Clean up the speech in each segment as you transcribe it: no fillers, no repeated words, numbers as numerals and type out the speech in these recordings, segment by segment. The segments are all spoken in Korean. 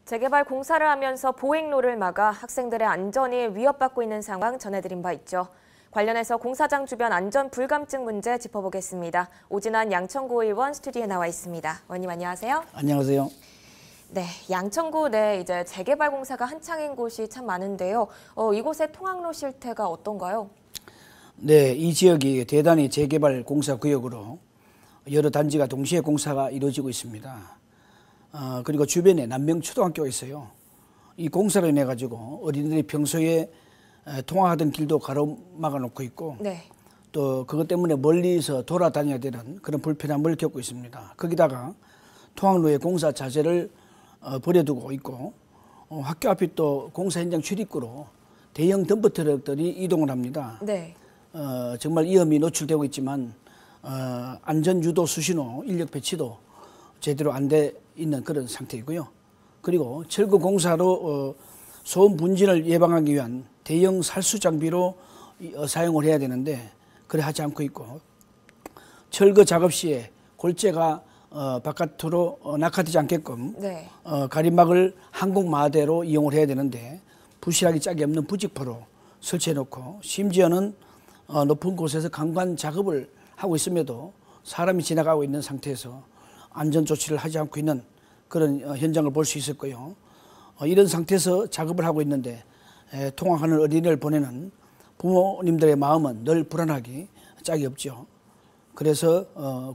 재개발 공사를 하면서 보행로를 막아 학생들의 안전이 위협받고 있는 상황 전해드린 바 있죠. 관련해서 공사장 주변 안전 불감증 문제 짚어보겠습니다. 오진환 양천구 의원 스튜디오에 나와 있습니다. 의원님 안녕하세요. 안녕하세요. 네, 양천구 내 이제 재개발 공사가 한창인 곳이 참 많은데요. 이곳의 통학로 실태가 어떤가요? 네, 이 지역이 대단히 재개발 공사 구역으로 여러 단지가 동시에 공사가 이루어지고 있습니다. 그리고 주변에 남명초등학교가 있어요. 이 공사로 인해 가지고 어린이들이 평소에 통학하던 길도 가로막아 놓고 있고, 네. 또 그것 때문에 멀리서 돌아다녀야 되는 그런 불편함을 겪고 있습니다. 거기다가 통학로에 공사 자재를 버려두고 있고, 학교 앞이 또 공사 현장 출입구로 대형 덤프트럭들이 이동을 합니다. 네. 정말 위험이 노출되고 있지만 안전 유도 수신호 인력 배치도 제대로 안 돼 있는 그런 상태이고요. 그리고 철거 공사로 소음 분진을 예방하기 위한 대형 살수 장비로 사용을 해야 되는데 그래 하지 않고 있고, 철거 작업 시에 골재가 바깥으로 낙하되지 않게끔 네. 가림막을 항공마대로 이용을 해야 되는데 부실하기 짝이 없는 부직포로 설치해 놓고, 심지어는 높은 곳에서 강관 작업을 하고 있음에도 사람이 지나가고 있는 상태에서 안전 조치를 하지 않고 있는 그런 현장을 볼 수 있었고요. 이런 상태에서 작업을 하고 있는데 통학하는 어린이를 보내는 부모님들의 마음은 늘 불안하기 짝이 없죠. 그래서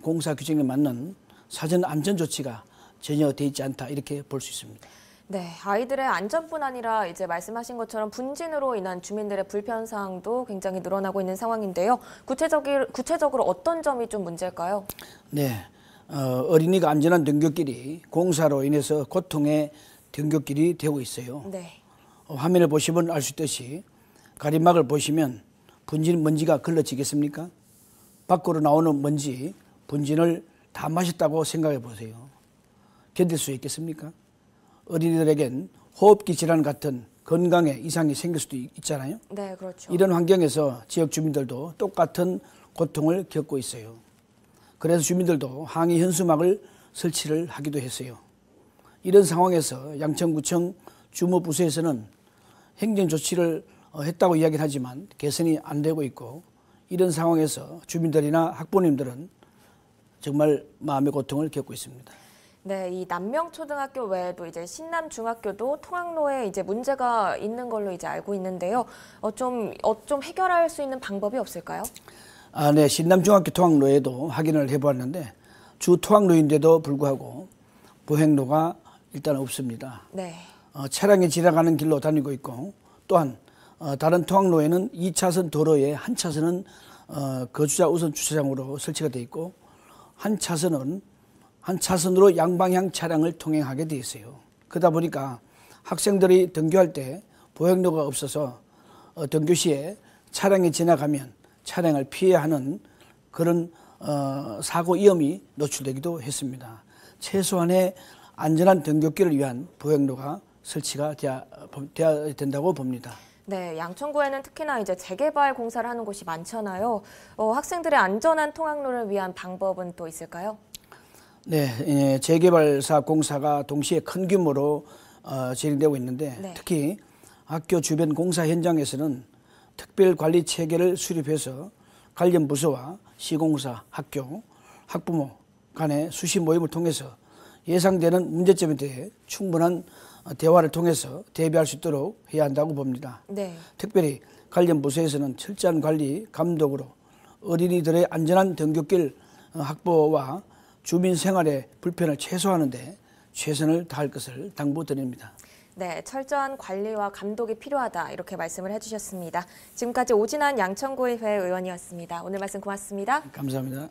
공사 규정에 맞는 사전 안전 조치가 전혀 돼 있지 않다, 이렇게 볼 수 있습니다. 네, 아이들의 안전뿐 아니라 이제 말씀하신 것처럼 분진으로 인한 주민들의 불편 사항도 굉장히 늘어나고 있는 상황인데요. 구체적으로 어떤 점이 좀 문제일까요? 네, 어린이가 안전한 등굣길이 공사로 인해서 고통의 등굣길이 되고 있어요. 네. 화면을 보시면 알 수 있듯이 가림막을 보시면 분진 먼지가 걸러지겠습니까? 밖으로 나오는 먼지, 분진을 다 마셨다고 생각해 보세요. 견딜 수 있겠습니까? 어린이들에겐 호흡기 질환 같은 건강에 이상이 생길 수도 있잖아요. 네, 그렇죠. 이런 환경에서 지역 주민들도 똑같은 고통을 겪고 있어요. 그래서 주민들도 항의 현수막을 설치를 하기도 했어요. 이런 상황에서 양천구청 주무부서에서는 행정 조치를 했다고 이야기를 하지만 개선이 안 되고 있고, 이런 상황에서 주민들이나 학부모님들은 정말 마음의 고통을 겪고 있습니다. 네, 이 남명초등학교 외에도 이제 신남중학교도 통학로에 이제 문제가 있는 걸로 이제 알고 있는데요. 좀 해결할 수 있는 방법이 없을까요? 네, 신남중학교 통학로에도 확인을 해보았는데 주 통학로인데도 불구하고 보행로가 일단 없습니다. 네. 차량이 지나가는 길로 다니고 있고, 또한 다른 통학로에는 2차선 도로에 한 차선은 거주자 우선 주차장으로 설치가 되어 있고, 한 차선으로 양방향 차량을 통행하게 되어 있어요. 그러다 보니까 학생들이 등교할 때 보행로가 없어서 등교 시에 차량이 지나가면 차량을 피해야 하는 그런 사고 위험이 노출되기도 했습니다. 최소한의 안전한 등굣길을 위한 보행로가 설치가 돼야 된다고 봅니다. 네, 양천구에는 특히나 이제 재개발 공사를 하는 곳이 많잖아요. 학생들의 안전한 통학로를 위한 방법은 또 있을까요? 네, 재개발사 공사가 동시에 큰 규모로 진행되고 있는데, 네. 특히 학교 주변 공사 현장에서는 특별관리 체계를 수립해서 관련 부서와 시공사, 학교, 학부모 간의 수시 모임을 통해서 예상되는 문제점에 대해 충분한 대화를 통해서 대비할 수 있도록 해야 한다고 봅니다. 네. 특별히 관련 부서에서는 철저한 관리, 감독으로 어린이들의 안전한 등굣길 확보와 주민 생활의 불편을 최소화하는 데 최선을 다할 것을 당부드립니다. 네, 철저한 관리와 감독이 필요하다, 이렇게 말씀을 해주셨습니다. 지금까지 오진환 양천구의회 의원이었습니다. 오늘 말씀 고맙습니다. 감사합니다.